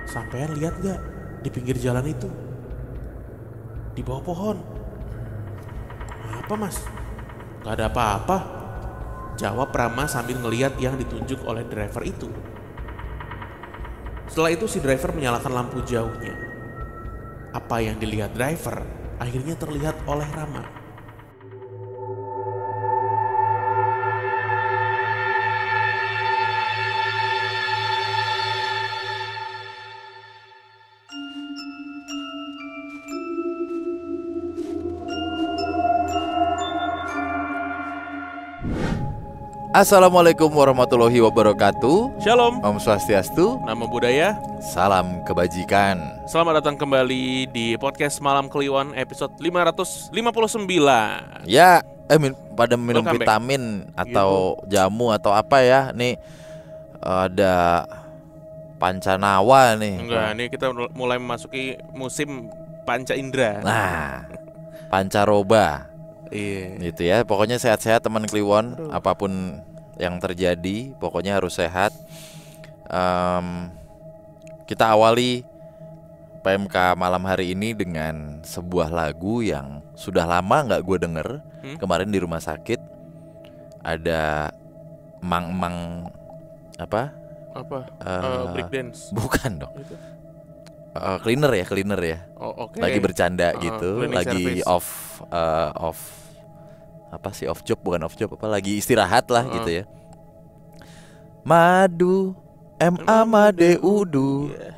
Sampean lihat gak di pinggir jalan itu? Di bawah pohon. Apa mas? Gak ada apa-apa, jawab Rama sambil ngeliat yang ditunjuk oleh driver itu. Setelah itu si driver menyalakan lampu jauhnya. Apa yang dilihat driver akhirnya terlihat oleh Rama. Assalamualaikum warahmatullahi wabarakatuh. Shalom, Om Swastiastu. nama budaya. Salam kebajikan. Selamat datang kembali di podcast Malam Kliwon episode 559. Ya, pada minum Welcome back. vitamin atau jamu atau apa ya? Nih ada Pancanawa nih. Enggak, ini kita mulai memasuki musim panca indera. Nah, Pancaroba. Iya. Gitu ya. Pokoknya sehat-sehat teman Kliwon. Apapun yang terjadi, pokoknya harus sehat. Kita awali PMK malam hari ini dengan sebuah lagu yang sudah lama nggak gue denger. Kemarin di rumah sakit ada emang Apa? Breakdance. bukan dong. Itu. Cleaner ya. Oh, oke. Lagi bercanda gitu, cleaning lagi service. off apa sih, off job, bukan off job, apa lagi istirahat lah gitu ya. Madu made udu Iya.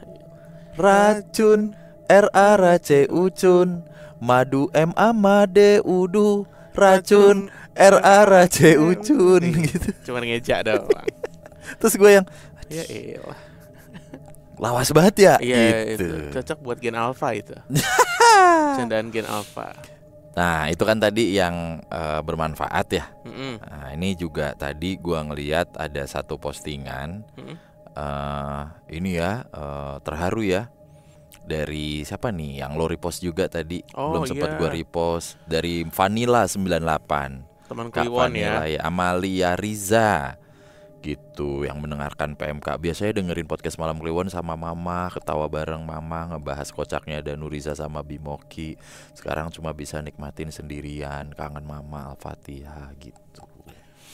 racun rac ucun, madu made udu racun rac ucun gitu. Cuman ngejak doang. Terus gue yang Ya elah. lawas banget ya Iya, gitu. itu cocok buat gen alpha itu. Candaan gen alpha. Nah itu kan tadi yang bermanfaat ya. Mm-mm. Nah, ini juga tadi gua ngeliat ada satu postingan. Ini ya terharu ya. Dari siapa nih yang lo repost juga tadi? Oh, Belum sempat iya. gua repost. Dari Vanilla 98. Teman Kak Kliwon Vanilla ya. Amalia Riza gitu, yang mendengarkan PMK. Biasanya dengerin podcast Malam Kliwon sama mama, ketawa bareng mama, ngebahas kocaknya ada Nuriza sama Bimoki. Sekarang cuma bisa nikmatin sendirian, kangen mama, Al-Fatihah gitu.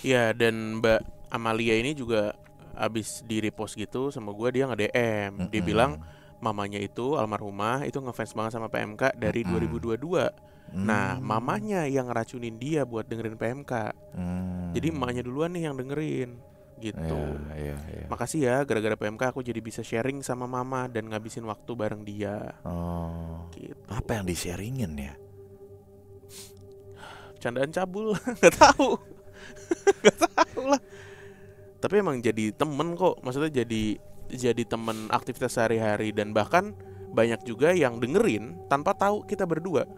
Iya, dan Mbak Amalia ini juga abis di repost gitu sama gue, dia nge-DM. Dia bilang mamanya itu almarhumah itu ngefans banget sama PMK dari 2022. Nah, mamanya yang ngeracunin dia buat dengerin PMK. Jadi emaknya duluan nih yang dengerin gitu. Iya. Makasih ya, gara-gara PMK aku jadi bisa sharing sama mama dan ngabisin waktu bareng dia. Oh, Gitu. apa yang di-sharingin ya? Candaan cabul, nggak tahu. Nggak tahu lah. Tapi emang jadi temen kok. Maksudnya jadi temen aktivitas sehari-hari. Dan bahkan banyak juga yang dengerin tanpa tahu kita berdua.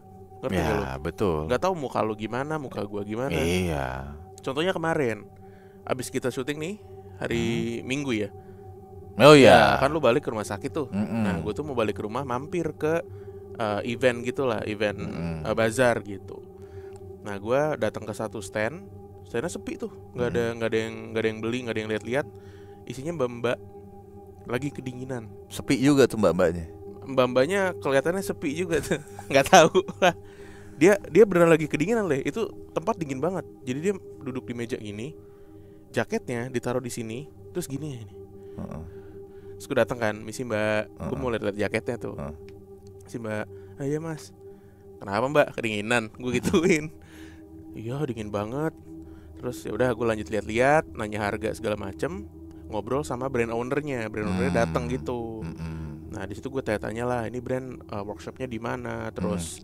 Ngerti nggak lu? Ya betul. Nggak tahu muka lu gimana, muka gua gimana. Iya. Contohnya kemarin abis kita syuting nih hari Minggu ya. Oh Ya, ya. kan lu balik ke rumah sakit tuh. Nah, gue tuh mau balik ke rumah, mampir ke event gitulah, event bazar gitu. Nah, gue datang ke satu standnya sepi tuh, nggak ada yang beli, nggak ada yang lihat-lihat. Isinya mbak-mbak lagi kedinginan. Sepi juga tuh mbak-mbaknya. Mbak-mbaknya kelihatannya sepi juga tuh, nggak tahu lah. Dia beneran lagi kedinginan leh. Itu tempat dingin banget. Jadi dia duduk di meja gini, jaketnya ditaruh di sini, terus gini ya ini. Terus gue datang kan, misi mbak, gue mau lihat jaketnya tuh. Si mbak, iya mas, kenapa mbak kedinginan? Gue gituin. Iya dingin banget. Terus ya udah gue lanjut lihat-lihat, nanya harga segala macem, ngobrol sama brand ownernya datang gitu. Nah di situ gue tanya-tanya lah, ini brand workshopnya di mana, terus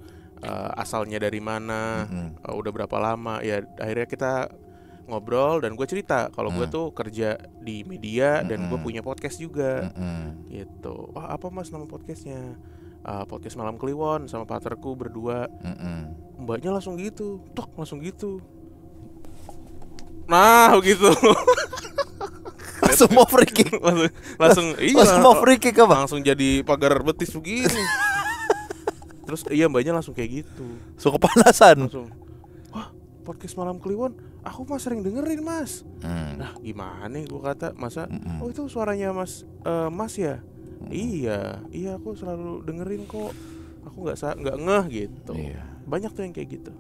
asalnya dari mana, udah berapa lama. Ya akhirnya kita ngobrol dan gue cerita kalau gue tuh kerja di media dan gue punya podcast juga gitu. Wah apa mas nama podcastnya? Podcast Malam Kliwon sama partnerku berdua. Mbaknya langsung gitu, langsung gitu. Nah gitu. Langsung mau free kick. langsung iya, Langsung mau free kick apa? langsung jadi pagar betis begini. Terus iya mbaknya langsung kayak gitu. So kepanasan. Langsung, wah podcast Malam Kliwon aku mah sering dengerin mas. Nah gimana gue kata, masa oh itu suaranya mas ya. Iya aku selalu dengerin kok. Aku nggak ngeh gitu. Iya. Banyak tuh yang kayak gitu.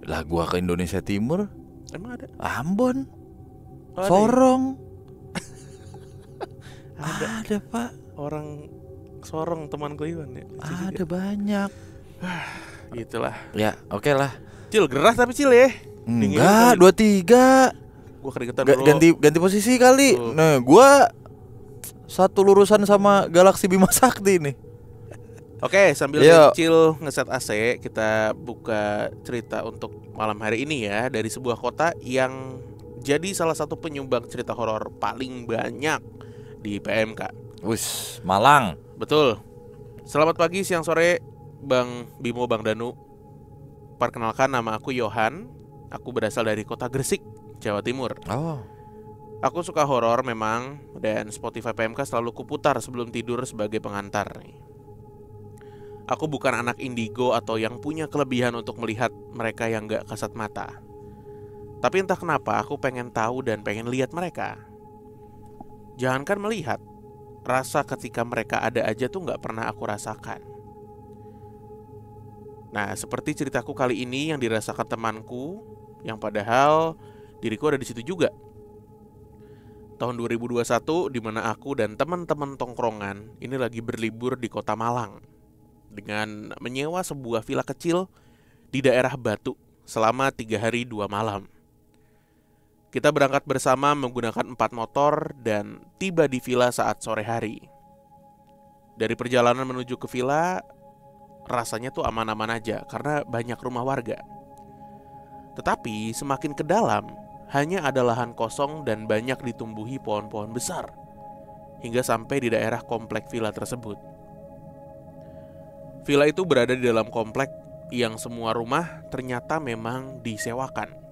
Lah gua ke Indonesia Timur, Emang ada? Ambon, Oh, ada ya? Sorong. Ada Pak. orang Sorong teman Kliwon ya. Lucu juga. Ada banyak. Gitulah. Ya, oke lah. Cil gerah tapi Cil ya. Dingin Enggak, kali. 23. Gua keringetan dulu. Ganti posisi kali. Tuh. Nah, gua satu lurusan sama Galaxy Bima Sakti nih. Oke, sambil Yo. Cil ngeset AC, kita buka cerita untuk malam hari ini ya, dari sebuah kota yang jadi salah satu penyumbang cerita horor paling banyak di PMK. Wus, Malang. Betul. Selamat pagi, siang, sore, Bang Bimo, Bang Danu. Perkenalkan, nama aku Yohan. Aku berasal dari kota Gresik, Jawa Timur. Oh. Aku suka horor memang, dan Spotify PMK selalu kuputar sebelum tidur sebagai pengantar nih. Aku bukan anak indigo atau yang punya kelebihan untuk melihat mereka yang gak kasat mata. Tapi entah kenapa aku pengen tahu dan pengen lihat mereka. Jangankan melihat, rasa ketika mereka ada aja tuh gak pernah aku rasakan. Nah, seperti ceritaku kali ini yang dirasakan temanku, yang padahal diriku ada di situ juga. Tahun 2021, di mana aku dan teman-teman tongkrongan ini lagi berlibur di kota Malang dengan menyewa sebuah villa kecil di daerah Batu selama 3 hari 2 malam. Kita berangkat bersama menggunakan 4 motor dan tiba di villa saat sore hari. Dari perjalanan menuju ke villa, rasanya tuh aman-aman aja karena banyak rumah warga. Tetapi semakin ke dalam, hanya ada lahan kosong dan banyak ditumbuhi pohon-pohon besar, hingga sampai di daerah komplek villa tersebut. Villa itu berada di dalam komplek yang semua rumah ternyata memang disewakan.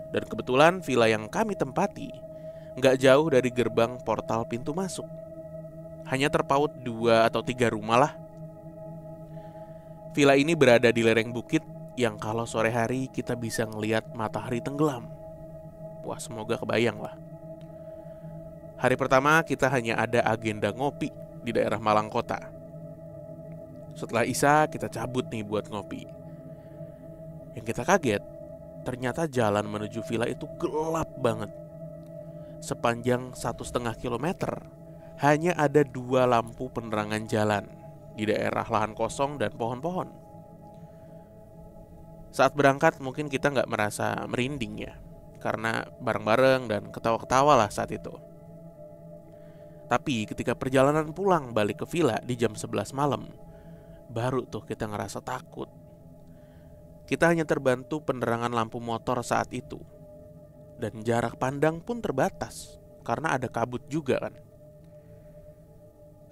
Dan kebetulan villa yang kami tempati nggak jauh dari gerbang portal pintu masuk. Hanya terpaut 2 atau 3 rumah lah. Villa ini berada di lereng bukit yang kalau sore hari kita bisa ngelihat matahari tenggelam. Wah, semoga kebayang lah. Hari pertama kita hanya ada agenda ngopi di daerah Malang Kota. Setelah Isya kita cabut nih buat ngopi. Yang kita kaget, ternyata jalan menuju villa itu gelap banget. Sepanjang 1,5 kilometer hanya ada 2 lampu penerangan jalan di daerah lahan kosong dan pohon-pohon. Saat berangkat mungkin kita nggak merasa merinding ya, karena bareng-bareng dan ketawa-ketawa lah saat itu. Tapi ketika perjalanan pulang balik ke villa di jam 11 malam, baru tuh kita ngerasa takut. Kita hanya terbantu penerangan lampu motor saat itu. Dan jarak pandang pun terbatas karena ada kabut juga kan.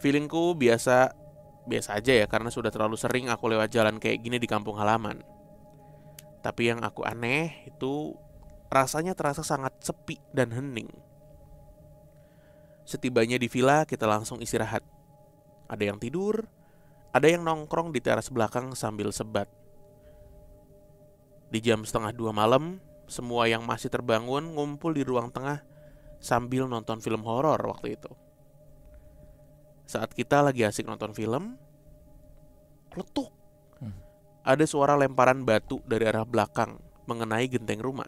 Feelingku biasa aja ya, karena sudah terlalu sering aku lewat jalan kayak gini di kampung halaman. Tapi yang aku aneh itu rasanya terasa sangat sepi dan hening. Setibanya di villa kita langsung istirahat. Ada yang tidur, ada yang nongkrong di teras belakang sambil sebat. Di jam 1:30 malam, semua yang masih terbangun ngumpul di ruang tengah sambil nonton film horor waktu itu. Saat kita lagi asik nonton film, letuk. Ada suara lemparan batu dari arah belakang mengenai genteng rumah.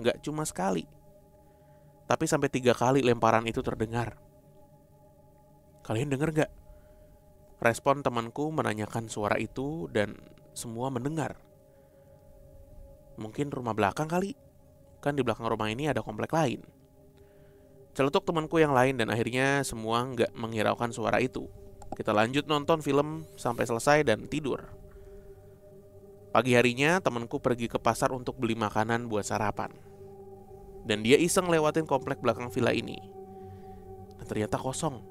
Nggak cuma sekali, tapi sampai 3 kali lemparan itu terdengar. Kalian dengar nggak? Respon temanku menanyakan suara itu dan semua mendengar. Mungkin rumah belakang kali. Kan di belakang rumah ini ada komplek lain. Celetuk temanku yang lain dan akhirnya semua nggak menghiraukan suara itu. Kita lanjut nonton film sampai selesai dan tidur. Pagi harinya temanku pergi ke pasar untuk beli makanan buat sarapan. Dan dia iseng lewatin komplek belakang villa ini. Dan ternyata kosong.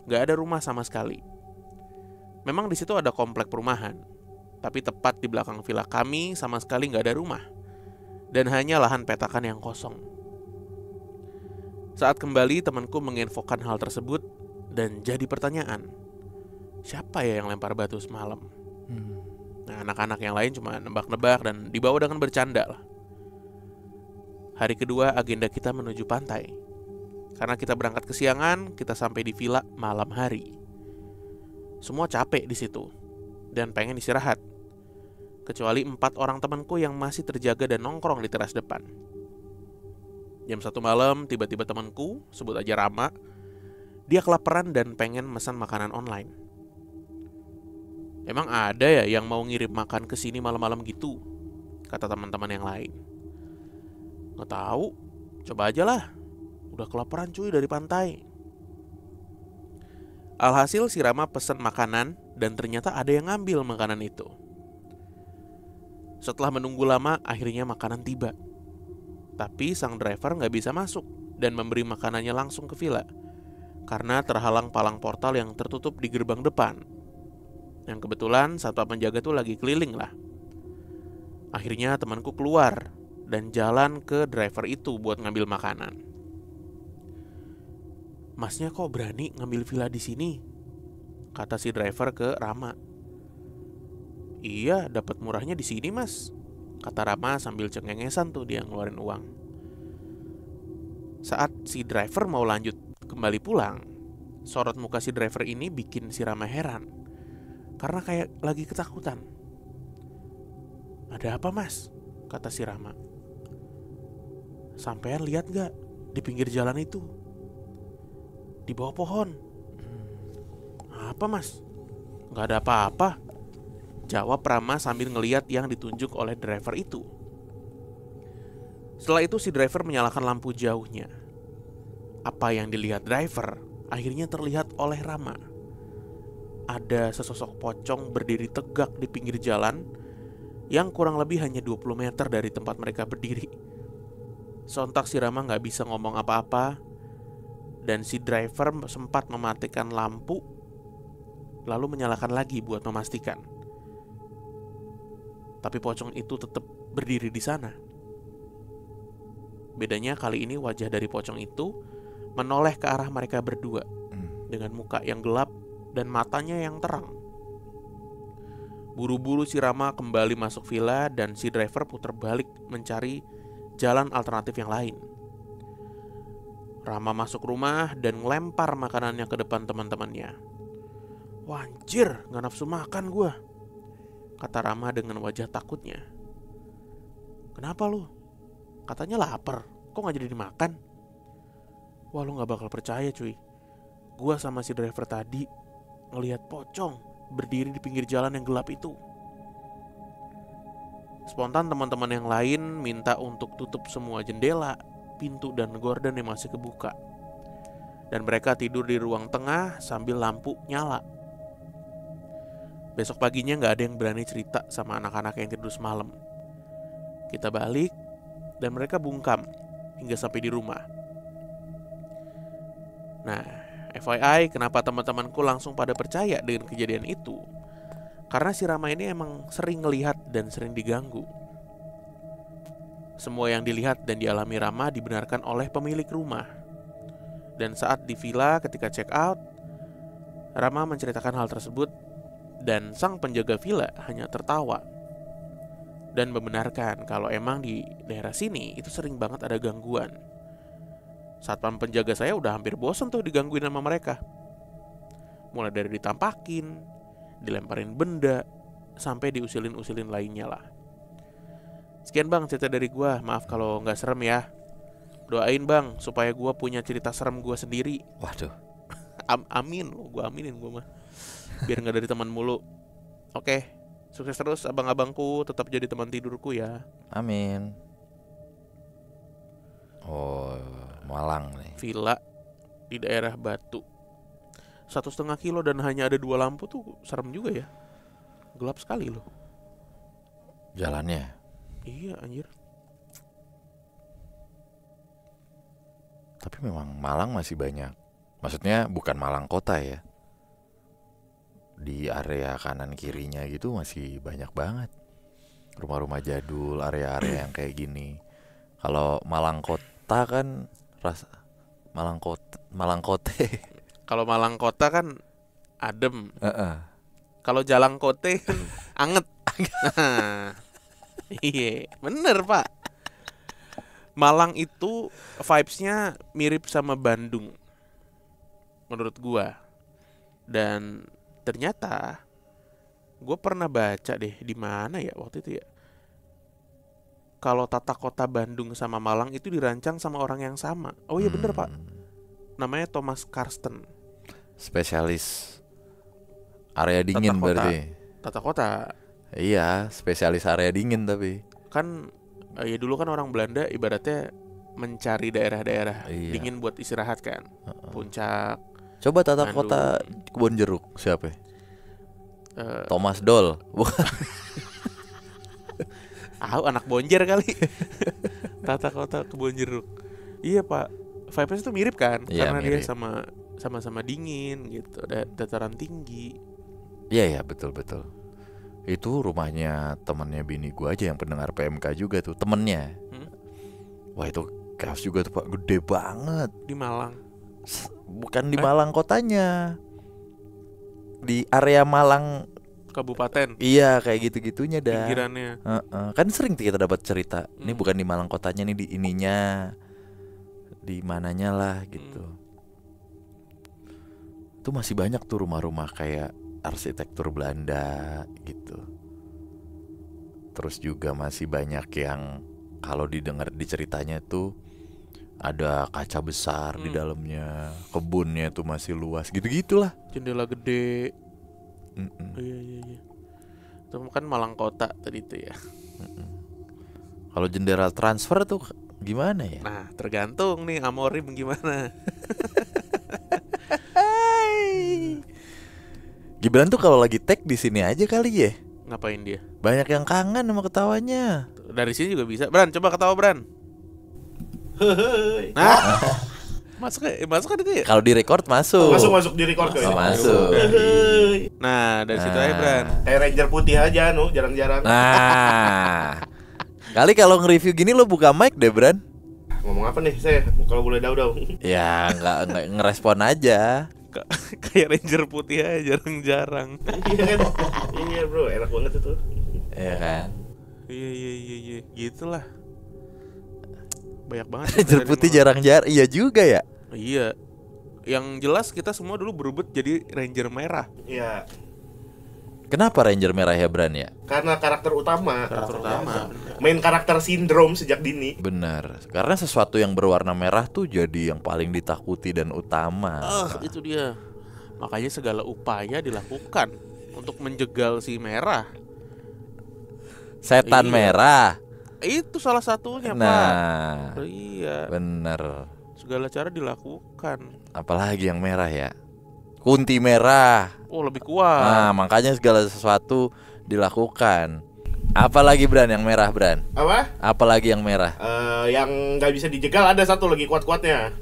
Nggak ada rumah sama sekali. Memang di situ ada komplek perumahan, tapi tepat di belakang villa kami sama sekali nggak ada rumah, dan hanya lahan petakan yang kosong. Saat kembali temanku menginfokan hal tersebut dan jadi pertanyaan, siapa ya yang lempar batu semalam? Nah, anak-anak yang lain cuma nebak-nebak dan dibawa dengan bercanda lah. Hari kedua agenda kita menuju pantai. Karena kita berangkat kesiangan, kita sampai di villa malam hari. Semua capek di situ dan pengen istirahat. Kecuali 4 orang temanku yang masih terjaga dan nongkrong di teras depan. Jam 1 malam, tiba-tiba temanku, sebut aja Rama, dia kelaparan dan pengen pesan makanan online. Emang ada ya yang mau ngirim makan ke sini malam-malam gitu? Kata teman-teman yang lain. Nggak tahu, coba aja lah. Udah kelaparan cuy dari pantai. Alhasil si Rama pesan makanan dan ternyata ada yang ngambil makanan itu. Setelah menunggu lama, akhirnya makanan tiba. Tapi sang driver nggak bisa masuk dan memberi makanannya langsung ke villa karena terhalang palang portal yang tertutup di gerbang depan. Yang kebetulan satpam penjaga tuh lagi keliling lah. Akhirnya temanku keluar dan jalan ke driver itu buat ngambil makanan. Masnya kok berani ngambil villa di sini? Kata si driver ke Rama. Iya, dapat murahnya di sini mas, kata Rama sambil cengengesan tuh dia ngeluarin uang. Saat si driver mau lanjut kembali pulang, sorot muka si driver ini bikin si Rama heran karena kayak lagi ketakutan. Ada apa mas? Kata si Rama. Sampean lihat gak di pinggir jalan itu? Di bawah pohon. Apa mas? Gak ada apa-apa, jawab Rama sambil ngeliat yang ditunjuk oleh driver itu. Setelah itu si driver menyalakan lampu jauhnya. Apa yang dilihat driver akhirnya terlihat oleh Rama. Ada sesosok pocong berdiri tegak di pinggir jalan yang kurang lebih hanya 20 meter dari tempat mereka berdiri. Sontak si Rama gak bisa ngomong apa-apa dan si driver sempat mematikan lampu lalu menyalakan lagi buat memastikan. Tapi pocong itu tetap berdiri di sana. Bedanya kali ini wajah dari pocong itu menoleh ke arah mereka berdua dengan muka yang gelap dan matanya yang terang. Buru-buru si Rama kembali masuk villa dan si driver putar balik mencari jalan alternatif yang lain. Rama masuk rumah dan ngelempar makanannya ke depan teman-temannya. Wah anjir, gak nafsu makan gue, kata Rama dengan wajah takutnya. Kenapa lu? Katanya lapar, kok gak jadi dimakan? Wah lu gak bakal percaya cuy. Gua sama si driver tadi ngelihat pocong berdiri di pinggir jalan yang gelap itu. Spontan teman-teman yang lain minta untuk tutup semua jendela, pintu dan gorden yang masih kebuka. Dan mereka tidur di ruang tengah sambil lampu nyala. Besok paginya gak ada yang berani cerita sama anak-anak yang tidur semalam. Kita balik dan mereka bungkam hingga sampai di rumah. Nah, FYI kenapa teman-temanku langsung pada percaya dengan kejadian itu? Karena si Rama ini emang sering ngelihat dan sering diganggu. Semua yang dilihat dan dialami Rama dibenarkan oleh pemilik rumah. Dan saat di villa ketika check out, Rama menceritakan hal tersebut dan sang penjaga villa hanya tertawa dan membenarkan kalau emang di daerah sini itu sering banget ada gangguan. Satpam penjaga saya udah hampir bosan tuh digangguin sama mereka. Mulai dari ditampakin, dilemparin benda, sampai diusilin-usilin lainnya lah. Sekian bang cerita dari gua, maaf kalau gak serem ya. Doain bang supaya gua punya cerita serem gua sendiri. Waduh. Amin, gua aminin gua mah. Biar gak dari teman mulu. Oke, sukses terus abang-abangku, tetap jadi teman tidurku ya. Amin. Oh, Malang nih. Villa di daerah Batu, 1,5 kilo dan hanya ada 2 lampu tuh serem juga ya. Gelap sekali loh Jalannya. Iya anjir. Tapi memang Malang masih banyak. Maksudnya bukan Malang kota ya. Di area kanan kirinya gitu masih banyak banget rumah-rumah jadul, area-area yang kayak gini. Kalau Malang kota kan Malang Kote. Kalau Malang kota kan adem. Kalau Jalang Kote kan anget. Iya, bener pak. Malang itu vibes-nya mirip sama Bandung menurut gua. Dan ternyata gua pernah baca deh di mana ya waktu itu ya. Kalau tata kota Bandung sama Malang itu dirancang sama orang yang sama. Oh iya bener Pak. Namanya Thomas Karsten. Spesialis area dingin Tata kota. berarti. Tata kota. Iya, spesialis area dingin tapi. Kan ya dulu kan orang Belanda ibaratnya mencari daerah-daerah Iya. dingin buat istirahat kan. Puncak. Coba tata Bandung. kota Kebon Jeruk siapa? eh, Thomas Doll. Bukan. anak Bonjer kali. Tata kota Kebon Jeruk. Iya Pak. Vibes itu mirip kan? Iya, Karena mirip. dia sama-sama dingin gitu, dataran tinggi. Iya ya, betul. Itu rumahnya temannya bini gua aja yang pendengar PMK juga tuh, temennya. Wah itu chaos juga tuh Pak, gede banget. Di Malang. Bukan di Malang kotanya, di area Malang. Kabupaten. Iya kayak gitu-gitunya dah. Pinggirannya. Kan sering kita dapat cerita. Ini Hmm. bukan di Malang kotanya, nih di ininya, di mananya lah gitu. Tuh masih banyak tuh rumah-rumah kayak arsitektur Belanda gitu. Terus juga masih banyak yang kalau didengar di ceritanya tuh ada kaca besar di dalamnya, kebunnya tuh masih luas gitu-gitulah. Jendela gede. Mm-mm. Iya. Itu kan Malang kota tadi itu ya. Kalau jendela transfer tuh gimana ya? Nah, tergantung nih Amorim gimana. Gibran tuh kalau lagi tag di sini aja kali ya. Ngapain dia? Banyak yang kangen sama ketawanya. Dari sini juga bisa. Bran, coba ketawa Bran. Nah, masuk kan itu ya? Kalau di record masuk. Masuk di record kok ini. Masuk. Nah, dari situ aja Bran. Kayak Ranger putih aja jarang-jarang. Nah, kali kalau nge-review gini lo buka mic deh Bran. Ngomong apa nih saya kalau boleh tahu? Ya nggak ngerespon aja. Kayak Ranger putih aja jarang-jarang. Iya kan? Iya bro, enak banget itu. Iya kan. Iya. Gitulah. Banyak banget. Ranger putih jarang-jarang. Iya juga ya. Iya. Yang jelas kita semua dulu berebut jadi Ranger merah. Iya. Kenapa Ranger merah ya Bran ya? Karena karakter utama. Karakter utama. Main karakter sindrom sejak dini. Benar. Karena sesuatu yang berwarna merah tuh jadi yang paling ditakuti dan utama. Itu dia. Makanya segala upaya dilakukan untuk menjegal si merah. Setan Iya. merah. Itu salah satunya, Nah, Pak. Iya. bener. Segala cara dilakukan. Apalagi yang merah ya? Kunti merah. Oh, lebih kuat. Nah, makanya segala sesuatu dilakukan. Apalagi Bran yang merah Bran? Apa? Apalagi yang merah? Yang nggak bisa dijegal ada satu lagi kuat-kuatnya.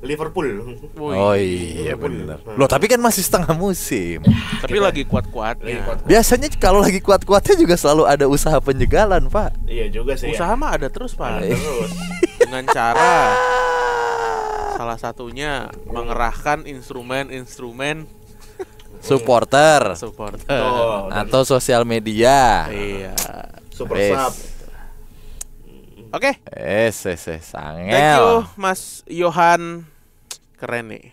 Liverpool. Woi. Oh iya bener. Loh tapi kan masih setengah musim. Tapi lagi kuat-kuatnya. Lagi kuat. Biasanya kalau lagi kuat-kuatnya juga selalu ada usaha penjegalan Pak. Iya juga sih. Usaha mah ada terus, Pak. Terus. Dengan cara salah satunya mengerahkan instrumen-instrumen Supporter supporter. Tuh, dan atau sosial media. Iya. super Wes. sub. Oke. Thank you Sangel. Mas Yohan. Keren nih.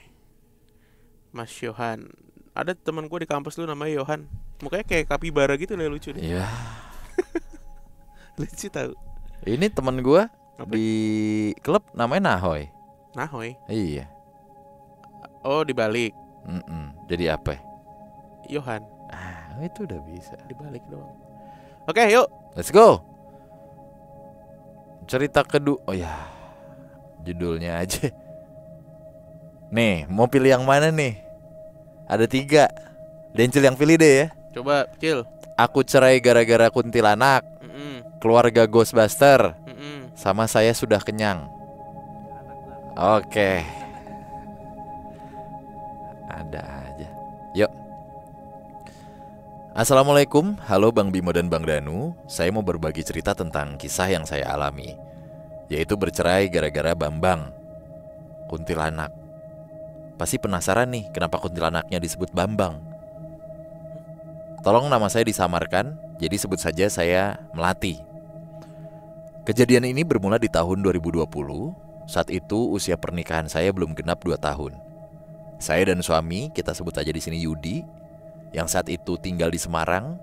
Mas Yohan. Ada teman gue di kampus lu namanya Yohan. Mukanya kayak kapibara gitu lah, lucu deh. Iya. Lucu tahu. Ini teman gua Apa? di klub namanya Nahoy. Nahoy. Iya. Oh, dibalik. Jadi apa? Yohan. Itu udah bisa. Dibalik doang. Oke, yuk. Let's go. Cerita kedua. Oh ya, judulnya aja. Nih, mau pilih yang mana nih? Ada 3. Dencil yang pilih deh ya. Coba, Cil. Aku cerai gara-gara kuntilanak, keluarga Ghostbuster, sama saya sudah kenyang. Oke. Ada aja. Yuk. Assalamualaikum, halo Bang Bimo dan Bang Danu. Saya mau berbagi cerita tentang kisah yang saya alami, yaitu bercerai gara-gara Bambang, kuntilanak. Pasti penasaran nih kenapa kuntilanaknya disebut Bambang. Tolong nama saya disamarkan, jadi sebut saja saya Melati. Kejadian ini bermula di tahun 2020. Saat itu usia pernikahan saya belum genap 2 tahun. Saya dan suami, kita sebut aja di sini Yudi, yang saat itu tinggal di Semarang,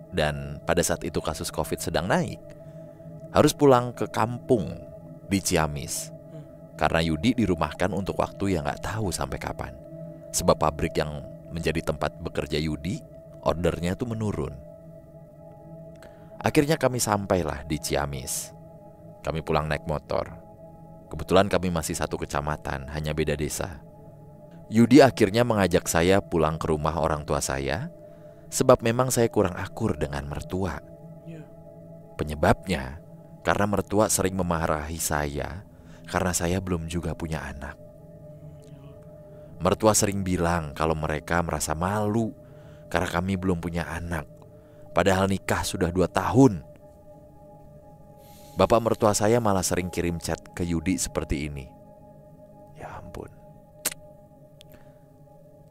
dan pada saat itu kasus COVID sedang naik, harus pulang ke kampung di Ciamis. Karena Yudi dirumahkan untuk waktu yang gak tahu sampai kapan. Sebab pabrik yang menjadi tempat bekerja Yudi, ordernya tuh menurun. Akhirnya kami sampailah di Ciamis. Kami pulang naik motor. Kebetulan kami masih satu kecamatan, hanya beda desa. Yudi akhirnya mengajak saya pulang ke rumah orang tua saya, sebab memang saya kurang akur dengan mertua. Penyebabnya, karena mertua sering memarahi saya, karena saya belum juga punya anak. Mertua sering bilang kalau mereka merasa malu, karena kami belum punya anak. Padahal nikah sudah 2 tahun. Bapak mertua saya malah sering kirim chat ke Yudi seperti ini. Ya ampun.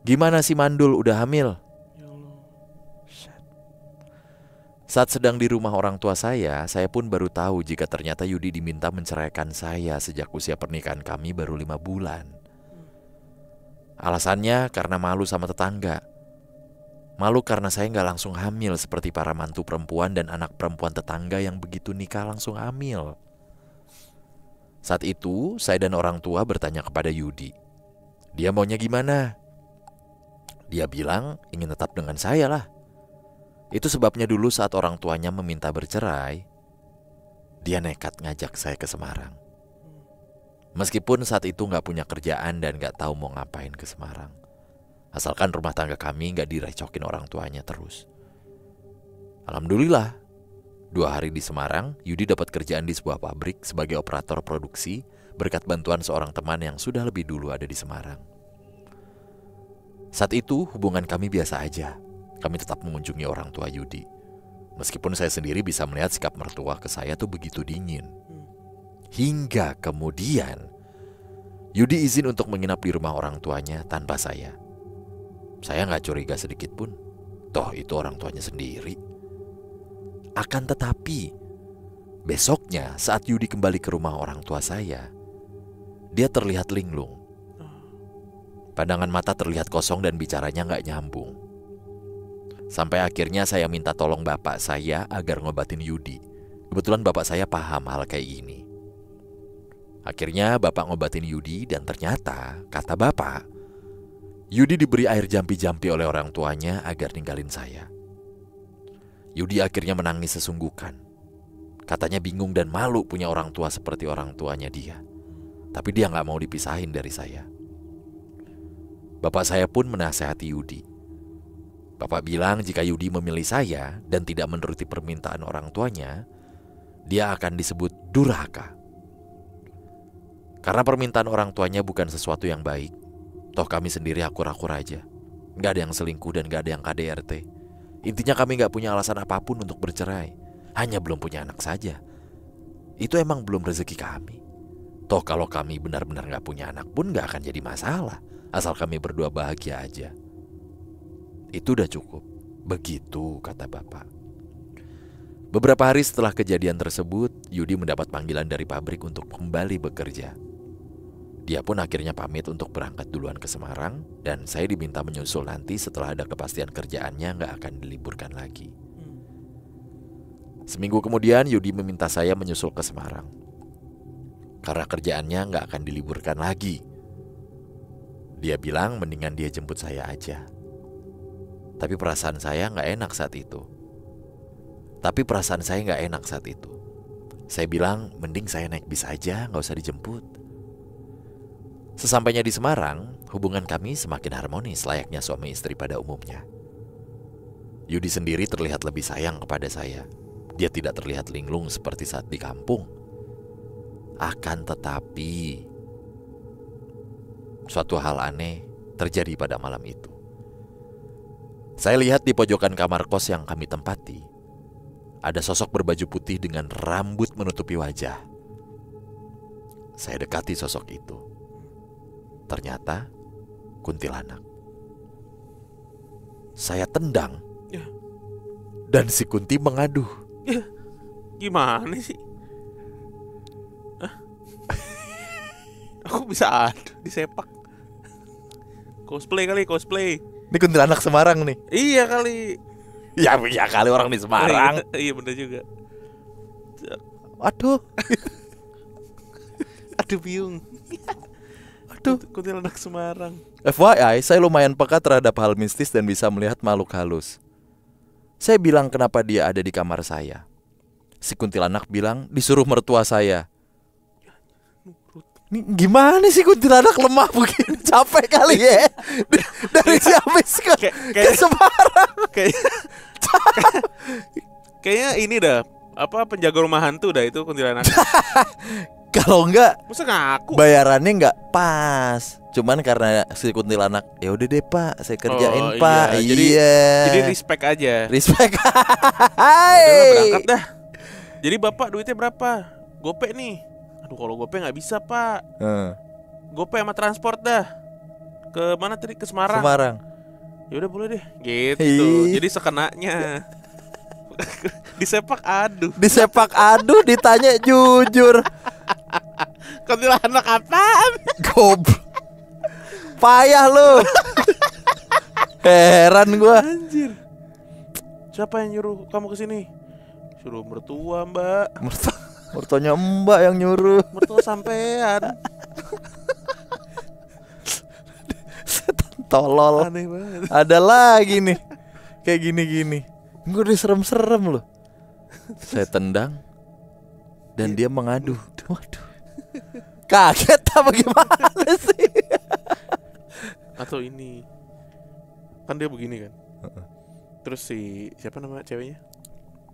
Gimana si Mandul, udah hamil? Saat sedang di rumah orang tua saya pun baru tahu jika ternyata Yudi diminta menceraikan saya sejak usia pernikahan kami baru 5 bulan. Alasannya karena malu sama tetangga. Malu karena saya nggak langsung hamil seperti para mantu perempuan dan anak perempuan tetangga yang begitu nikah langsung hamil. Saat itu, saya dan orang tua bertanya kepada Yudi. Dia maunya gimana? Dia bilang ingin tetap dengan saya lah. Itu sebabnya dulu saat orang tuanya meminta bercerai, dia nekat ngajak saya ke Semarang. Meskipun saat itu gak punya kerjaan dan gak tahu mau ngapain ke Semarang. Asalkan rumah tangga kami gak direcokin orang tuanya terus. Alhamdulillah, 2 hari di Semarang, Yudi dapat kerjaan di sebuah pabrik sebagai operator produksi berkat bantuan seorang teman yang sudah lebih dulu ada di Semarang. Saat itu hubungan kami biasa aja. Kami tetap mengunjungi orang tua Yudi. Meskipun saya sendiri bisa melihat sikap mertua ke saya tuh begitu dingin. Hingga kemudian Yudi izin untuk menginap di rumah orang tuanya tanpa saya. Saya gak curiga sedikit pun. Toh itu orang tuanya sendiri. Akan tetapi besoknya saat Yudi kembali ke rumah orang tua saya, dia terlihat linglung. Pandangan mata terlihat kosong dan bicaranya gak nyambung. Sampai akhirnya saya minta tolong bapak saya agar ngobatin Yudi. Kebetulan bapak saya paham hal kayak gini. Akhirnya bapak ngobatin Yudi dan ternyata, kata bapak, Yudi diberi air jampi-jampi oleh orang tuanya agar ninggalin saya. Yudi akhirnya menangis sesunggukan. Katanya bingung dan malu punya orang tua seperti orang tuanya dia. Tapi dia gak mau dipisahin dari saya. Bapak saya pun menasehati Yudi. Bapak bilang jika Yudi memilih saya dan tidak menuruti permintaan orang tuanya, dia akan disebut durhaka. Karena permintaan orang tuanya bukan sesuatu yang baik. Toh kami sendiri akur-akur aja. Gak ada yang selingkuh dan gak ada yang KDRT. Intinya kami gak punya alasan apapun untuk bercerai. Hanya belum punya anak saja. Itu emang belum rezeki kami. Toh kalau kami benar-benar gak punya anak pun gak akan jadi masalah. Asal kami berdua bahagia aja. Itu udah cukup. Begitu kata bapak. Beberapa hari setelah kejadian tersebut, Yudi mendapat panggilan dari pabrik untuk kembali bekerja. Dia pun akhirnya pamit untuk berangkat duluan ke Semarang, dan saya diminta menyusul nanti setelah ada kepastian kerjaannya gak akan diliburkan lagi. Seminggu kemudian Yudi meminta saya menyusul ke Semarang. Karena kerjaannya gak akan diliburkan lagi. Dia bilang mendingan dia jemput saya aja. Tapi perasaan saya gak enak saat itu. Saya bilang mending saya naik bis aja, gak usah dijemput. Sesampainya di Semarang, hubungan kami semakin harmonis layaknya suami istri pada umumnya. Yudi sendiri terlihat lebih sayang kepada saya. Dia tidak terlihat linglung seperti saat di kampung. Akan tetapi, suatu hal aneh terjadi pada malam itu. Saya lihat di pojokan kamar kos yang kami tempati, ada sosok berbaju putih dengan rambut menutupi wajah. Saya dekati sosok itu. Ternyata kuntilanak. Saya tendang. Dan si Kunti mengaduh. Gimana sih? bisa ada disepak. Cosplay kali, cosplay. Ini kuntilanak Semarang nih. Iya kali. Ya kali orang di Semarang. Iya bener juga. Aduh. Aduh biung. Aduh. Kuntilanak Semarang. FYI, saya lumayan peka terhadap hal mistis dan bisa melihat makhluk halus. Saya bilang kenapa dia ada di kamar saya. Si kuntilanak bilang disuruh mertua saya. Ini gimana sih kuntilanak lemah begini? Capek kali ya. Dari Ciamis ke Semarang. Kayaknya ini dah apa penjaga rumah hantu dah itu kuntilanak. Kalau enggak, masa ngaku bayarannya enggak pas. Cuman karena si kuntilanak, ya udah deh Pak, saya kerjain Pak. Jadi respect aja. Respect. Udah berangkat dah. Jadi bapak duitnya berapa? Gope nih. Aduh kalau gope nggak bisa Pak. Gope sama transport dah. Ke mana tadi? Ke Semarang. Semarang. Ya udah boleh deh. Gitu. Jadi sekenanya. Disepak adu. Disepak adu, ditanya jujur. Kuntilanak apaan? Goblok. Payah lu. Heran gua. Anjir. Siapa yang nyuruh kamu kesini? Suruh mertua Mbak. Mertuanya Mbak yang nyuruh. Mertua sampean. Setan tolol. Aneh banget. Ada lagi nih kayak gini-gini. Gue udah serem-serem loh. Saya tendang dan dia mengadu. Waduh. Kaget apa gimana sih? Atau ini kan dia begini kan. Terus si siapa nama ceweknya?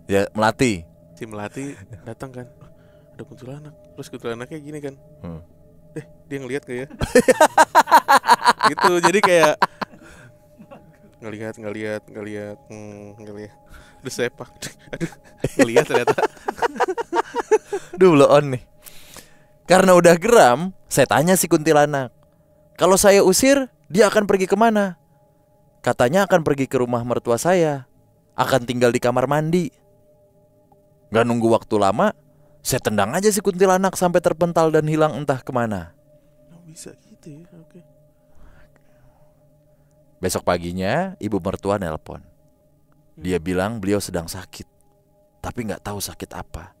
Ya Melati. Si Melati datang kan. Ada kuntilanak. Terus kuntilanaknya gini kan. Dia ngelihat kayak gitu. Jadi kayak ngelihat udah sepak. Aduh, ngelihat ternyata. Duh blow on nih. Karena udah geram, saya tanya si kuntilanak, kalau saya usir, dia akan pergi kemana? Katanya akan pergi ke rumah mertua saya, akan tinggal di kamar mandi. Gak nunggu waktu lama, saya tendang aja si kuntilanak sampai terpental dan hilang entah kemana. Oh, bisa gitu ya, oke. Besok paginya, ibu mertua nelpon. Dia bilang beliau sedang sakit, tapi gak tahu sakit apa.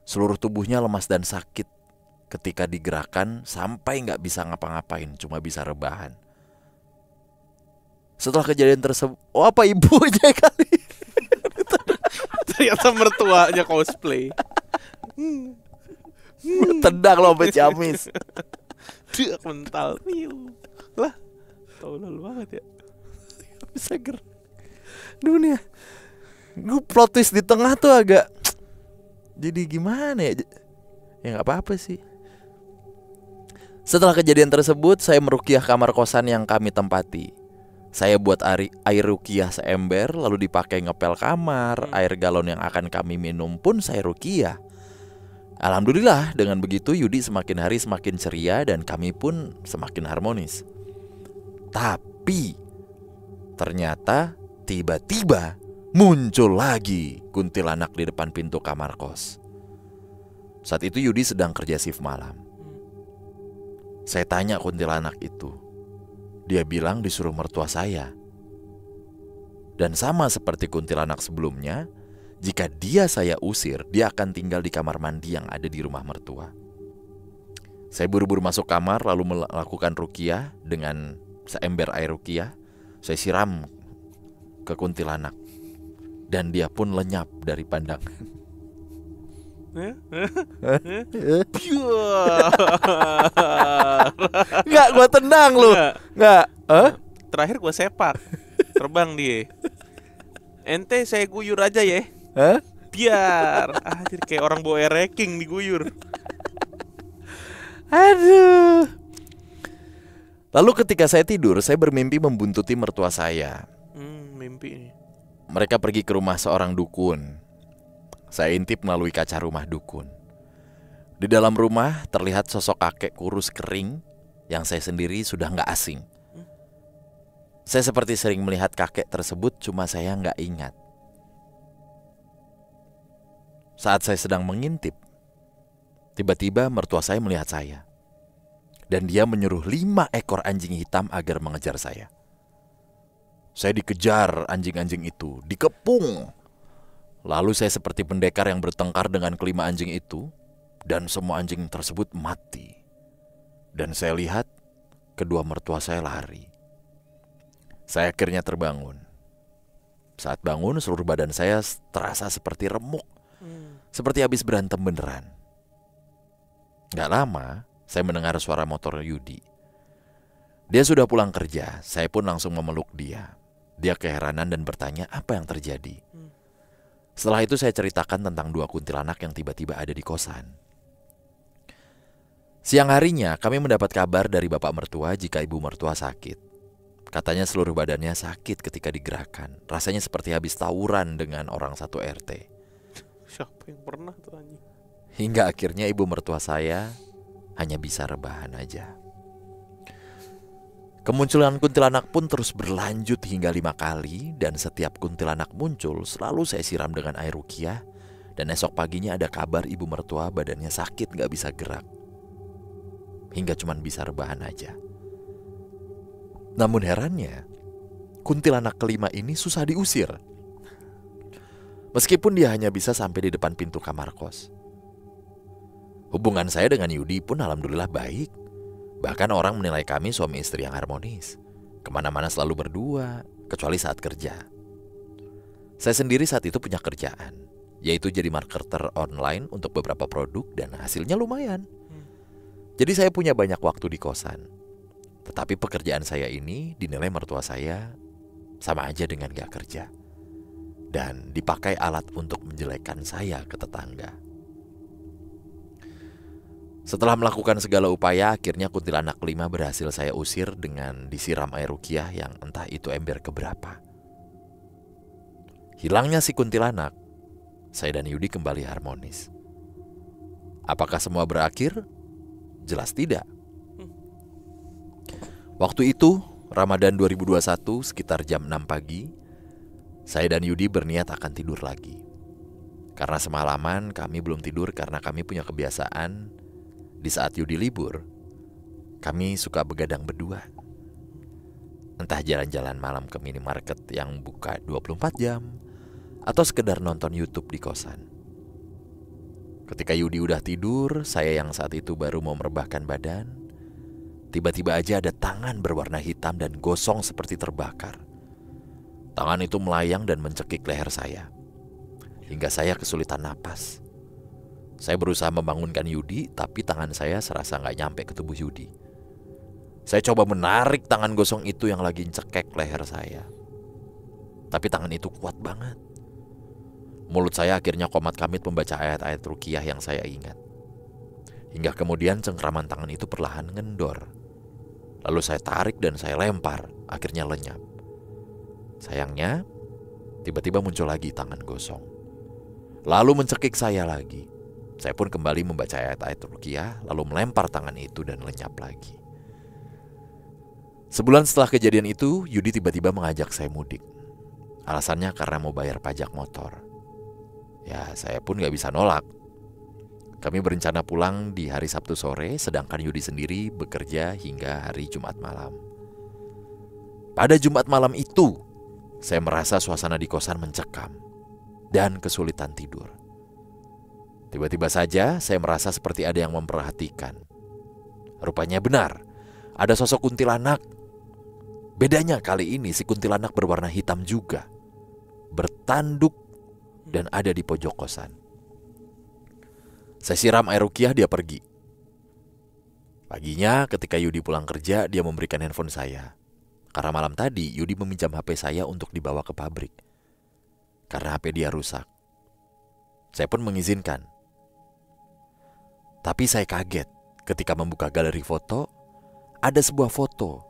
Seluruh tubuhnya lemas dan sakit. Ketika digerakkan sampai gak bisa ngapa-ngapain, cuma bisa rebahan. Setelah kejadian tersebut, oh apa ibunya kali? Ternyata mertuanya cosplay. Tendang lo sampai Ciamis. Dia mental. Lah, tolol banget ya. Bisa gerak. Dunia. Gue plot twist di tengah tuh agak. Jadi gimana ya? Ya gak apa-apa sih. Setelah kejadian tersebut, saya meruqyah kamar kosan yang kami tempati. Saya buat air ruqyah seember, lalu dipakai ngepel kamar. Air galon yang akan kami minum pun saya ruqyah. Alhamdulillah, dengan begitu Yudi semakin hari semakin ceria dan kami pun semakin harmonis. Tapi ternyata tiba-tiba muncul lagi kuntilanak di depan pintu kamar kos. Saat itu Yudi sedang kerja shift malam. Saya tanya kuntilanak itu. Dia bilang disuruh mertua saya. Dan sama seperti kuntilanak sebelumnya, jika dia saya usir, dia akan tinggal di kamar mandi yang ada di rumah mertua. Saya buru-buru masuk kamar lalu melakukan ruqyah dengan seember air ruqyah. Saya siram ke kuntilanak dan dia pun lenyap dari pandangan. Enggak, gua tendang lu. Enggak. Terakhir gua sepak. Terbang dia. Ente saya guyur aja ya. Biar anjir kayak orang bawa ranking diguyur. Aduh. Lalu ketika saya tidur, saya bermimpi membuntuti mertua saya. Mimpi. Mereka pergi ke rumah seorang dukun. Saya intip melalui kaca rumah dukun. Di dalam rumah terlihat sosok kakek kurus kering yang saya sendiri sudah gak asing. Saya seperti sering melihat kakek tersebut, cuma saya gak ingat. Saat saya sedang mengintip, tiba-tiba mertua saya melihat saya. Dan dia menyuruh 5 ekor anjing hitam agar mengejar saya. Saya dikejar anjing-anjing itu, dikepung. Lalu saya seperti pendekar yang bertengkar dengan kelima anjing itu, dan semua anjing tersebut mati. Dan saya lihat kedua mertua saya lari. Saya akhirnya terbangun. Saat bangun, seluruh badan saya terasa seperti remuk, seperti habis berantem beneran. Gak lama, saya mendengar suara motor Yudi. Dia sudah pulang kerja, saya pun langsung memeluk dia. Dia keheranan dan bertanya apa yang terjadi. Setelah itu saya ceritakan tentang 2 kuntilanak yang tiba-tiba ada di kosan. Siang harinya kami mendapat kabar dari bapak mertua jika ibu mertua sakit. Katanya seluruh badannya sakit ketika digerakkan. Rasanya seperti habis tawuran dengan orang satu RT. Siapa yang pernah tuh anjing? Hingga akhirnya ibu mertua saya hanya bisa rebahan aja. Kemunculan kuntilanak pun terus berlanjut hingga 5 kali. Dan setiap kuntilanak muncul selalu saya siram dengan air ruqyah. Dan esok paginya ada kabar ibu mertua badannya sakit gak bisa gerak. Hingga cuman bisa rebahan aja. Namun herannya, kuntilanak kelima ini susah diusir. Meskipun dia hanya bisa sampai di depan pintu kamar kos. Hubungan saya dengan Yudi pun alhamdulillah baik. Bahkan orang menilai kami suami istri yang harmonis. Kemana-mana selalu berdua, kecuali saat kerja. Saya sendiri saat itu punya kerjaan, yaitu jadi marketer online untuk beberapa produk dan hasilnya lumayan. Jadi saya punya banyak waktu di kosan. Tetapi pekerjaan saya ini dinilai mertua saya sama aja dengan gak kerja. Dan dipakai alat untuk menjelekkan saya ke tetangga. Setelah melakukan segala upaya, akhirnya kuntilanak kelima berhasil saya usir dengan disiram air ruqyah yang entah itu ember keberapa. Hilangnya si kuntilanak, saya dan Yudi kembali harmonis. Apakah semua berakhir? Jelas tidak. Waktu itu, Ramadan 2021, sekitar jam 6 pagi, saya dan Yudi berniat akan tidur lagi. Karena semalaman kami belum tidur karena kami punya kebiasaan di saat Yudi libur, kami suka begadang berdua. Entah jalan-jalan malam ke minimarket yang buka 24 jam, atau sekedar nonton YouTube di kosan. Ketika Yudi udah tidur, saya yang saat itu baru mau merebahkan badan, tiba-tiba aja ada tangan berwarna hitam dan gosong seperti terbakar. Tangan itu melayang dan mencekik leher saya, hingga saya kesulitan napas. Saya berusaha membangunkan Yudi, tapi tangan saya serasa gak nyampe ke tubuh Yudi. Saya coba menarik tangan gosong itu yang lagi cekek leher saya. Tapi tangan itu kuat banget. Mulut saya akhirnya komat kamit membaca ayat-ayat ruqyah yang saya ingat. Hingga kemudian cengkraman tangan itu perlahan ngendor. Lalu saya tarik dan saya lempar, akhirnya lenyap. Sayangnya, tiba-tiba muncul lagi tangan gosong. Lalu mencekik saya lagi. Saya pun kembali membaca ayat-ayat ruqyah, lalu melempar tangan itu dan lenyap lagi. Sebulan setelah kejadian itu, Yudi tiba-tiba mengajak saya mudik. Alasannya karena mau bayar pajak motor. Ya, saya pun gak bisa nolak. Kami berencana pulang di hari Sabtu sore, sedangkan Yudi sendiri bekerja hingga hari Jumat malam. Pada Jumat malam itu, saya merasa suasana di kosan mencekam dan kesulitan tidur. Tiba-tiba saja saya merasa seperti ada yang memperhatikan. Rupanya benar, ada sosok kuntilanak. Bedanya kali ini si kuntilanak berwarna hitam juga, bertanduk dan ada di pojok kosan. Saya siram air ruqyah, dia pergi. Paginya ketika Yudi pulang kerja, dia memberikan handphone saya. Karena malam tadi Yudi meminjam HP saya untuk dibawa ke pabrik. Karena HP dia rusak. Saya pun mengizinkan. Tapi saya kaget ketika membuka galeri foto, ada sebuah foto.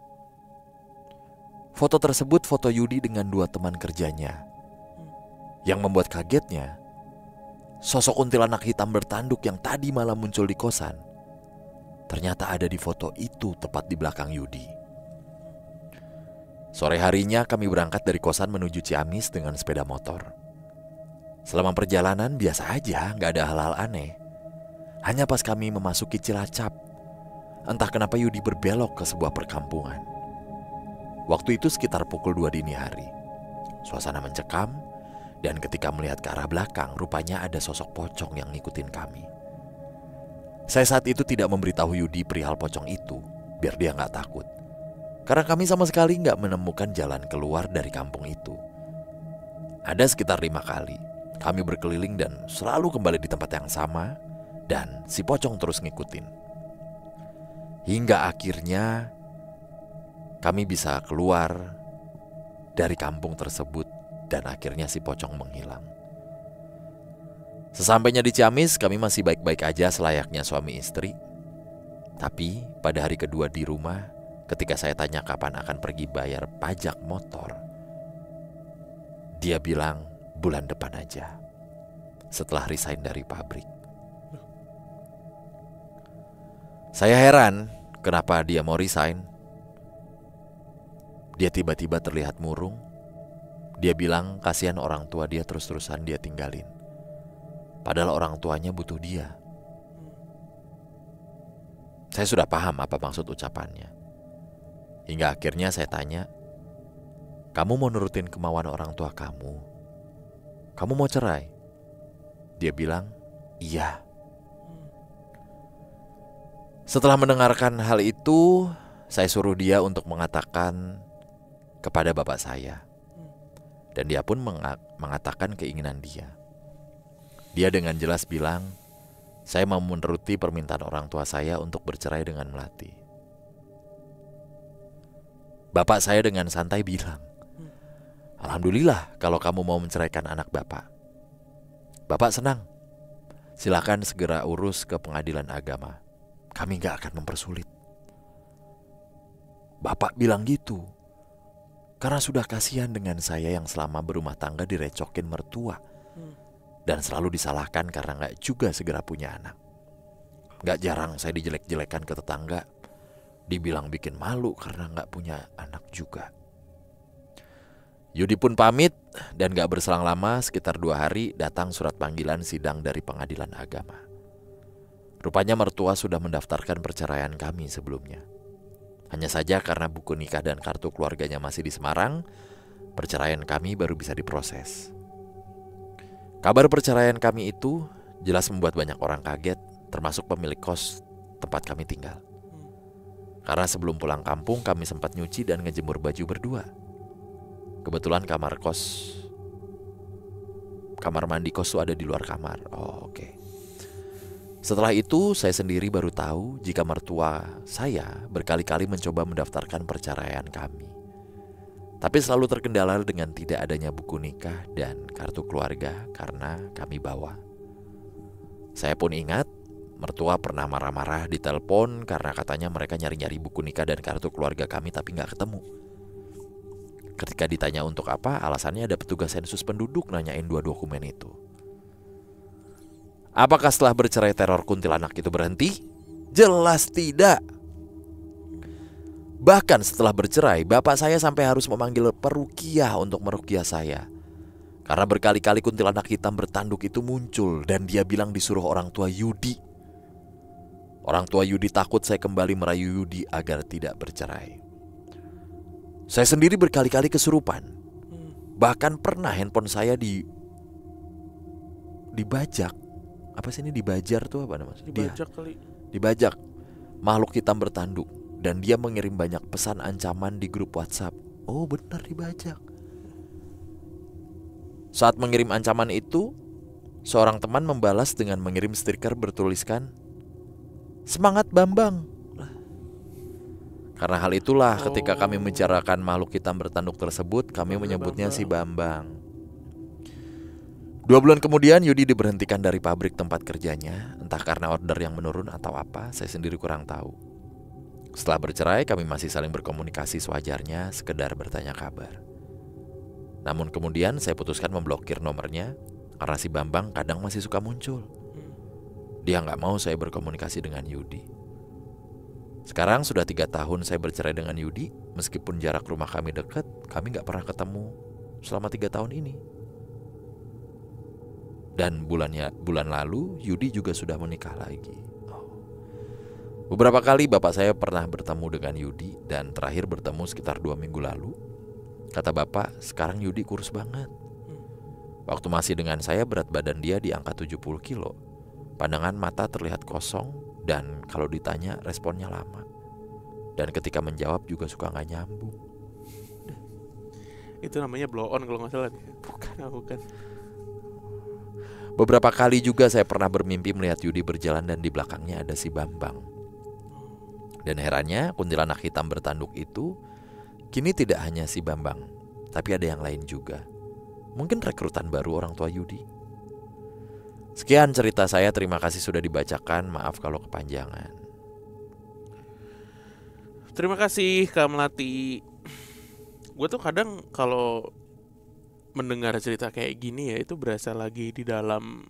Foto tersebut foto Yudi dengan 2 teman kerjanya. Yang membuat kagetnya, sosok kuntilanak hitam bertanduk yang tadi malam muncul di kosan ternyata ada di foto itu tepat di belakang Yudi. Sore harinya kami berangkat dari kosan menuju Ciamis dengan sepeda motor. Selama perjalanan biasa aja, gak ada hal-hal aneh. Hanya pas kami memasuki Cilacap, entah kenapa Yudi berbelok ke sebuah perkampungan. Waktu itu sekitar pukul 2 dini hari. Suasana mencekam, dan ketika melihat ke arah belakang, rupanya ada sosok pocong yang ngikutin kami. Saya saat itu tidak memberitahu Yudi perihal pocong itu, biar dia nggak takut. Karena kami sama sekali nggak menemukan jalan keluar dari kampung itu. Ada sekitar 5 kali kami berkeliling dan selalu kembali di tempat yang sama, dan si pocong terus ngikutin. Hingga akhirnya kami bisa keluar dari kampung tersebut dan akhirnya si pocong menghilang. Sesampainya di Ciamis, kami masih baik-baik aja selayaknya suami istri. Tapi pada hari kedua di rumah, ketika saya tanya kapan akan pergi bayar pajak motor, dia bilang bulan depan aja, setelah resign dari pabrik. Saya heran kenapa dia mau resign. Dia tiba-tiba terlihat murung. Dia bilang kasihan orang tua dia terus-terusan dia tinggalin. Padahal orang tuanya butuh dia. Saya sudah paham apa maksud ucapannya. Hingga akhirnya saya tanya, kamu mau nurutin kemauan orang tua kamu? Kamu mau cerai? Dia bilang, iya. Setelah mendengarkan hal itu, saya suruh dia untuk mengatakan kepada bapak saya. Dan dia pun mengatakan keinginan dia. Dia dengan jelas bilang, saya mau menuruti permintaan orang tua saya untuk bercerai dengan Melati. Bapak saya dengan santai bilang, alhamdulillah kalau kamu mau menceraikan anak bapak. Bapak senang. Silakan segera urus ke pengadilan agama. Kami gak akan mempersulit. Bapak bilang gitu karena sudah kasihan dengan saya yang selama berumah tangga direcokin mertua dan selalu disalahkan karena gak juga segera punya anak. Gak jarang saya dijelek-jelekan ke tetangga, dibilang bikin malu karena gak punya anak juga. Yudi pun pamit dan gak berselang lama, sekitar 2 hari datang surat panggilan sidang dari pengadilan agama. Rupanya mertua sudah mendaftarkan perceraian kami sebelumnya. Hanya saja karena buku nikah dan kartu keluarganya masih di Semarang, perceraian kami baru bisa diproses. Kabar perceraian kami itu jelas membuat banyak orang kaget, termasuk pemilik kos tempat kami tinggal. Karena sebelum pulang kampung kami sempat nyuci dan ngejemur baju berdua. Kebetulan kamar mandi kos itu ada di luar kamar. Oh, oke. Setelah itu saya sendiri baru tahu jika mertua saya berkali-kali mencoba mendaftarkan perceraian kami. Tapi selalu terkendala dengan tidak adanya buku nikah dan kartu keluarga karena kami bawa. Saya pun ingat mertua pernah marah-marah di telepon karena katanya mereka nyari-nyari buku nikah dan kartu keluarga kami tapi gak ketemu. Ketika ditanya untuk apa, alasannya ada petugas sensus penduduk nanyain 2 dokumen itu. Apakah setelah bercerai teror kuntilanak itu berhenti? Jelas tidak. Bahkan setelah bercerai, bapak saya sampai harus memanggil peruqyah untuk meruqyah saya. Karena berkali-kali kuntilanak hitam bertanduk itu muncul dan dia bilang disuruh orang tua Yudi. Orang tua Yudi takut saya kembali merayu Yudi agar tidak bercerai. Saya sendiri berkali-kali kesurupan. Bahkan pernah handphone saya dibajak. Apa sih ini dibajar tuh apa namanya? Dibajak kali. Dibajak. Makhluk hitam bertanduk dan dia mengirim banyak pesan ancaman di grup WhatsApp. Oh, benar dibajak. Saat mengirim ancaman itu, seorang teman membalas dengan mengirim stiker bertuliskan "Semangat Bambang". Karena hal itulah ketika kami membicarakan makhluk hitam bertanduk tersebut, kami menyebutnya si Bambang. 2 bulan kemudian Yudi diberhentikan dari pabrik tempat kerjanya, entah karena order yang menurun atau apa, saya sendiri kurang tahu. Setelah bercerai kami masih saling berkomunikasi sewajarnya, sekedar bertanya kabar. Namun kemudian saya putuskan memblokir nomornya karena si Bambang kadang masih suka muncul. Dia gak mau saya berkomunikasi dengan Yudi. Sekarang sudah 3 tahun saya bercerai dengan Yudi. Meskipun jarak rumah kami dekat, kami gak pernah ketemu selama 3 tahun ini. Dan bulan lalu Yudi juga sudah menikah lagi. Beberapa kali bapak saya pernah bertemu dengan Yudi, dan terakhir bertemu sekitar 2 minggu lalu. Kata bapak, sekarang Yudi kurus banget. Waktu masih dengan saya berat badan dia di angka 70 kilo. Pandangan mata terlihat kosong, dan kalau ditanya responnya lama. Dan ketika menjawab juga suka gak nyambung. Itu namanya blow on kalau nggak salah. Bukan. Beberapa kali juga saya pernah bermimpi melihat Yudi berjalan dan di belakangnya ada si Bambang. Dan herannya kuntilanak hitam bertanduk itu kini tidak hanya si Bambang, tapi ada yang lain juga. Mungkin rekrutan baru orang tua Yudi. Sekian cerita saya, terima kasih sudah dibacakan. Maaf kalau kepanjangan. Terima kasih Kak Melati. Gue tuh kadang kalau mendengar cerita kayak gini ya, itu berasa lagi di dalam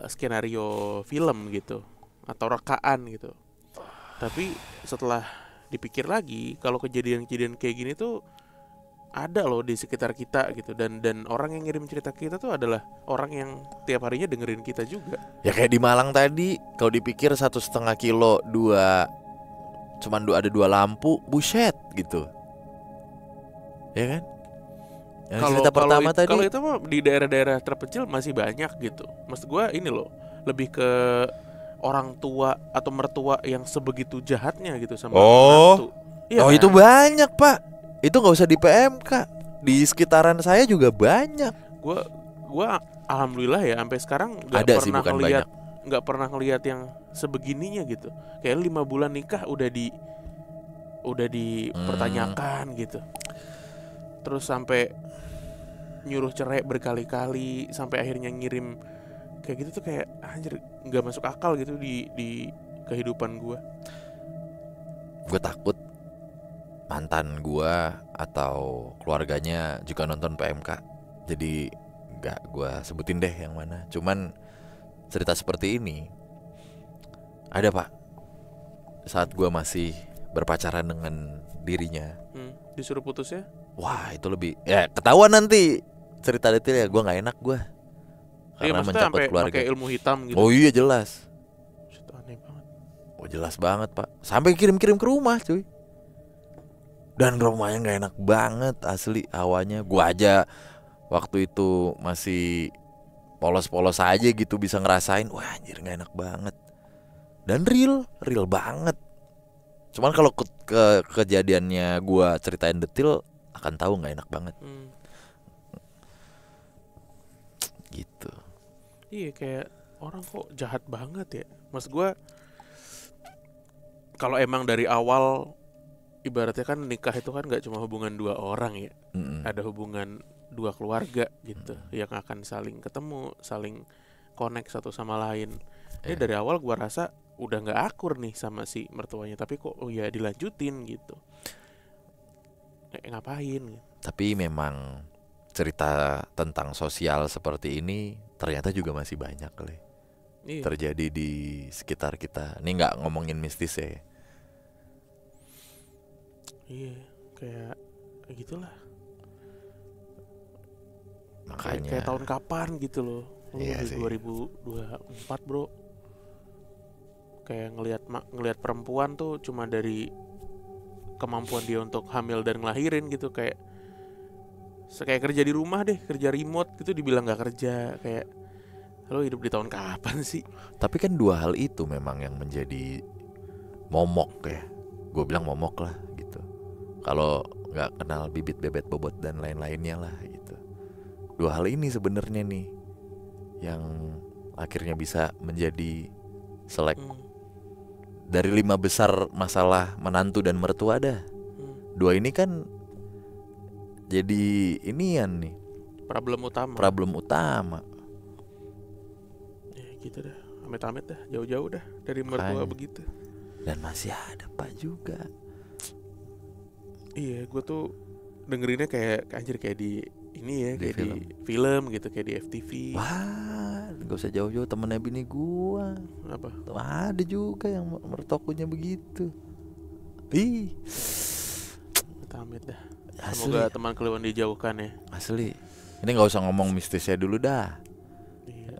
skenario film gitu, atau rekaan gitu. Tapi setelah dipikir lagi, kalau kejadian-kejadian kayak gini tuh ada loh di sekitar kita gitu, dan orang yang ngirim cerita kita tuh adalah orang yang tiap harinya dengerin kita juga. Ya kayak di Malang tadi, kalau dipikir 1,5 kilo cuman ada 2 lampu, buset gitu. Ya kan? Yang cerita pertama tadi. Kalau itu mah di daerah-daerah terpencil masih banyak gitu. Maksud gue ini loh, lebih ke orang tua atau mertua yang sebegitu jahatnya gitu sama menantu. Iya kan? Itu banyak pak. Itu nggak usah di PMK, di sekitaran saya juga banyak. Gua alhamdulillah ya sampai sekarang nggak pernah ngelihat yang sebegininya gitu. Kayak 5 bulan nikah udah dipertanyakan gitu. Terus sampai nyuruh cerai berkali-kali, sampai akhirnya ngirim kayak gitu tuh kayak anjir, nggak masuk akal gitu di kehidupan gue. Gue takut mantan gue atau keluarganya juga nonton PMK, jadi nggak gue sebutin deh yang mana. Cuman cerita seperti ini ada pak, saat gue masih berpacaran dengan dirinya. Disuruh putus ya? Wah itu lebih, ya ketahuan nanti cerita detailnya. Gue nggak enak gue karena mencakup keluarga. Pakai ilmu hitam gitu. Oh iya jelas. Aneh banget. Oh jelas banget pak. Sampai kirim-kirim ke rumah cuy. Dan rumahnya gak enak banget asli hawanya. Gua aja waktu itu masih polos-polos aja gitu bisa ngerasain. Wah anjir gak enak banget. Dan real banget. Cuman kalau kejadiannya gua ceritain detail akan tahu gak enak banget. Gitu. Iya kayak orang kok jahat banget ya. Maksud gue, kalau emang dari awal ibaratnya kan nikah itu kan gak cuma hubungan 2 orang ya. Ada hubungan 2 keluarga gitu, yang akan saling ketemu, saling connect satu sama lain. Ini dari awal gue rasa udah gak akur nih sama si mertuanya, tapi kok ya dilanjutin gitu. Ngapain gitu. Tapi memang cerita tentang sosial seperti ini ternyata juga masih banyak kali terjadi di sekitar kita. Ini nggak ngomongin mistis ya. Iya, kayak gitulah. Makanya kayak tahun kapan gitu loh. Iya sih. 2024 bro. Kayak ngelihat perempuan tuh cuma dari kemampuan dia untuk hamil dan ngelahirin gitu. Kayak kerja di rumah deh, kerja remote gitu dibilang gak kerja. Kayak lo hidup di tahun kapan sih? Tapi kan 2 hal itu memang yang menjadi momok ya. Gue bilang momok lah gitu. Kalau gak kenal bibit bebet bobot dan lain-lainnya lah gitu. 2 hal ini sebenarnya nih yang akhirnya bisa menjadi selek. Dari 5 besar masalah menantu dan mertua dah, 2 ini kan jadi inian nih, problem utama. Ya gitu dah, amit-amit dah, jauh-jauh dah dari mertua begitu. Dan masih ada pak juga. Iya, gue tuh dengerinnya kayak anjir kayak di ini ya, di kayak film. di film gitu, kayak di FTV. Wah, gak usah jauh-jauh, temennya bini gua. Apa? Ada juga yang mertokunya begitu. Ih, Amit-amit dah. asli. Semoga teman kalian dijauhkan ya. Asli. Ini gak usah ngomong mistisnya dulu dah. Iya.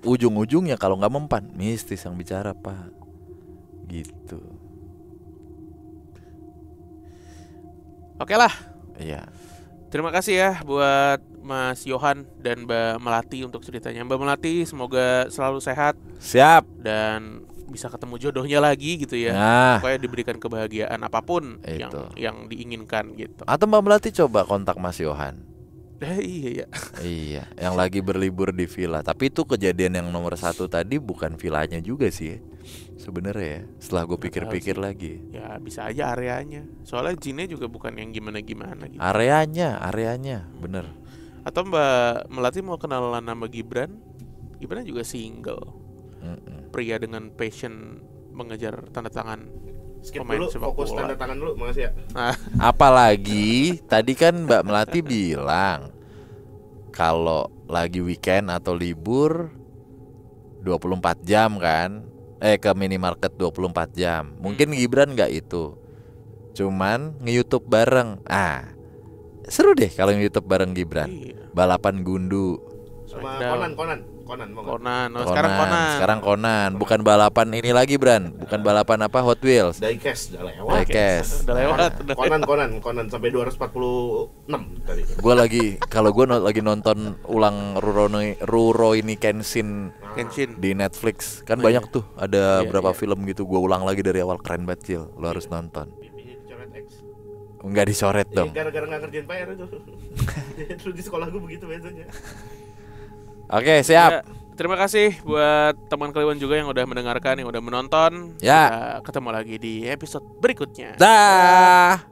Ujung-ujungnya kalau gak mempan, mistis yang bicara pak. Gitu. Oke lah. Iya. Terima kasih ya buat Mas Yohan dan Mbak Melati untuk ceritanya. Mbak Melati semoga selalu sehat Siap. dan bisa ketemu jodohnya lagi gitu ya. Nah, Supaya diberikan kebahagiaan apapun Itu. yang diinginkan gitu. atau Mbak Melati coba kontak Mas Yohan. Iya ya. Iya, yang lagi berlibur di villa. Tapi itu kejadian yang nomor 1 tadi bukan villanya juga sih ya. Sebenarnya ya, setelah gue Nggak pikir-pikir tahu sih. lagi. Ya bisa aja areanya. Soalnya jinnya juga bukan yang gimana-gimana gitu. Areanya, bener. Atau Mbak Melati mau kenalan sama Gibran? Gibran juga single. Mm-mm. Pria dengan passion mengejar tanda tangan. Skip Pemain dulu, sepak fokus bola. tanda tangan dulu, makasih ya. Nah, Apalagi tadi kan Mbak Melati bilang kalau lagi weekend atau libur 24 jam kan, ke minimarket 24 jam. Mungkin Gibran nggak itu, cuman nge-YouTube bareng. Seru deh kalau nge-YouTube bareng Gibran. iya. Balapan gundu. Sama Smackdown. Conan mau nggak? Conan. Oh, sekarang Conan. Sekarang Conan. Bukan balapan ini lagi, Bran. Bukan balapan apa, Hot Wheels. Diecast udah lewat. Diecast. Udah lewat. Udah Conan sampai 246 tadi. Gue lagi lagi nonton ulang Rurouni Kenshin Kenshin. di Netflix. Kan Oh, banyak iya. tuh, ada Iya, berapa iya. film gitu. Gue ulang lagi dari awal, keren banget, Cil. Lo harus nonton. Pipinya dicoret X. Enggak dicoret Jadi dong. gara-gara nggak kerjain PR itu. Terus di sekolah gue begitu biasanya. Oke, siap. Ya, terima kasih buat teman Kliwon juga yang udah mendengarkan, yang udah menonton. Ya. Kita ketemu lagi di episode berikutnya. Dah.